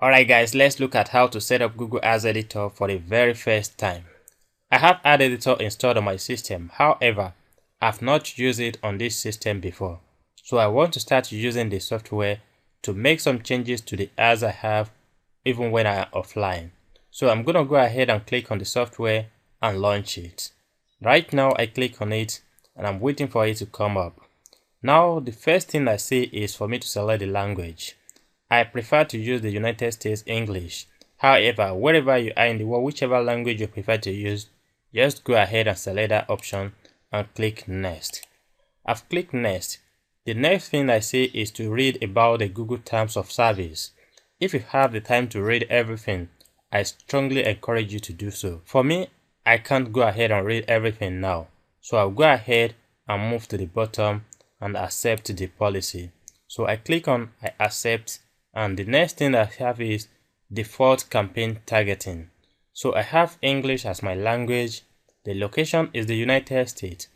Alright guys, let's look at how to set up Google Ads Editor for the very first time. I have Ad Editor installed on my system, however, I've not used it on this system before. So I want to start using the software to make some changes to the ads I have even when I am offline. So I'm going to go ahead and click on the software and launch it. Right now I click on it and I'm waiting for it to come up. Now the first thing I see is for me to select the language. I prefer to use the United States English. However, wherever you are in the world, whichever language you prefer to use, just go ahead and select that option and click Next. I've clicked Next. The next thing I see is to read about the Google Terms of Service. If you have the time to read everything, I strongly encourage you to do so. For me, I can't go ahead and read everything now. So I'll go ahead and move to the bottom and accept the policy. So I click on I accept. And the next thing I have is default campaign targeting. So I have English as my language. The location is the United States.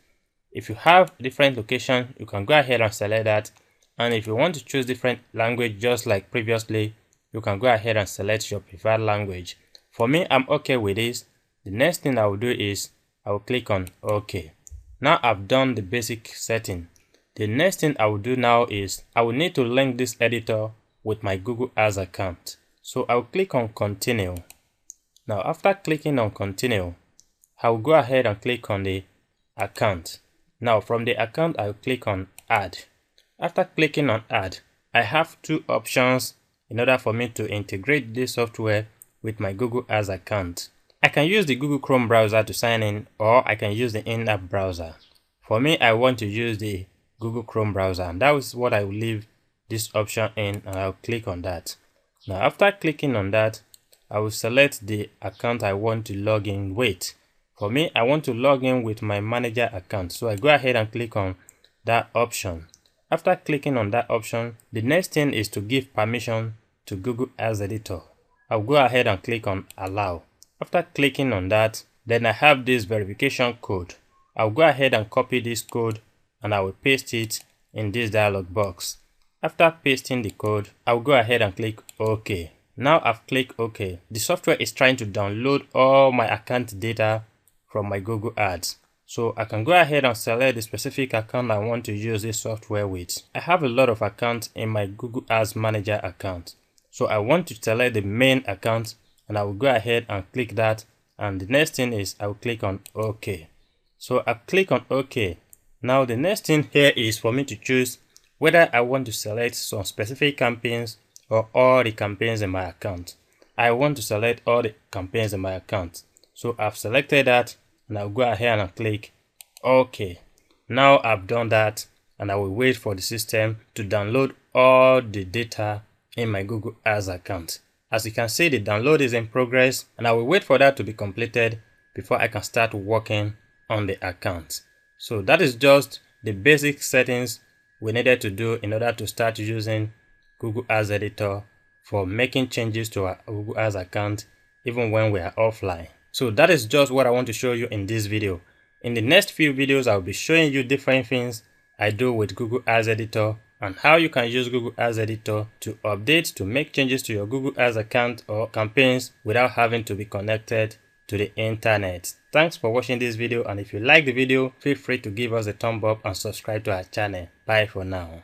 If you have different location, you can go ahead and select that. And if you want to choose different language just like previously, you can go ahead and select your preferred language. For me, I'm okay with this. The next thing I will do is I will click on OK. Now I've done the basic setting. The next thing I will do now is I will need to link this editor with my Google Ads account. So I'll click on continue. Now after clicking on continue, I'll go ahead and click on the account. Now from the account, I'll click on add. After clicking on add, I have two options in order for me to integrate this software with my Google Ads account. I can use the Google Chrome browser to sign in, or I can use the in-app browser. For me, I want to use the Google Chrome browser, and that is what I will leave this option in, and I'll click on that. Now after clicking on that, I will select the account I want to log in with. For me, I want to log in with my manager account, so I go ahead and click on that option. After clicking on that option, the next thing is to give permission to Google Ads Editor. I'll go ahead and click on allow. After clicking on that, then I have this verification code. I'll go ahead and copy this code and I will paste it in this dialog box. After pasting the code, I'll go ahead and click OK. Now I've clicked OK. The software is trying to download all my account data from my Google Ads. So I can go ahead and select the specific account I want to use this software with. I have a lot of accounts in my Google Ads Manager account. So I want to select the main account and I will go ahead and click that. And the next thing is I will click on OK. So I click on OK. Now the next thing here is for me to choose whether I want to select some specific campaigns or all the campaigns in my account. I want to select all the campaigns in my account. So I've selected that and I'll go ahead and click OK. Now I've done that and I will wait for the system to download all the data in my Google Ads account. As you can see, the download is in progress and I will wait for that to be completed before I can start working on the account. So that is just the basic settings we needed to do in order to start using Google Ads Editor for making changes to our Google Ads account even when we are offline. So that is just what I want to show you in this video. In the next few videos, I'll be showing you different things I do with Google Ads Editor and how you can use Google Ads Editor to update, to make changes to your Google Ads account or campaigns without having to be connected to the internet. Thanks for watching this video, and if you like the video, feel free to give us a thumb up and subscribe to our channel. Bye for now.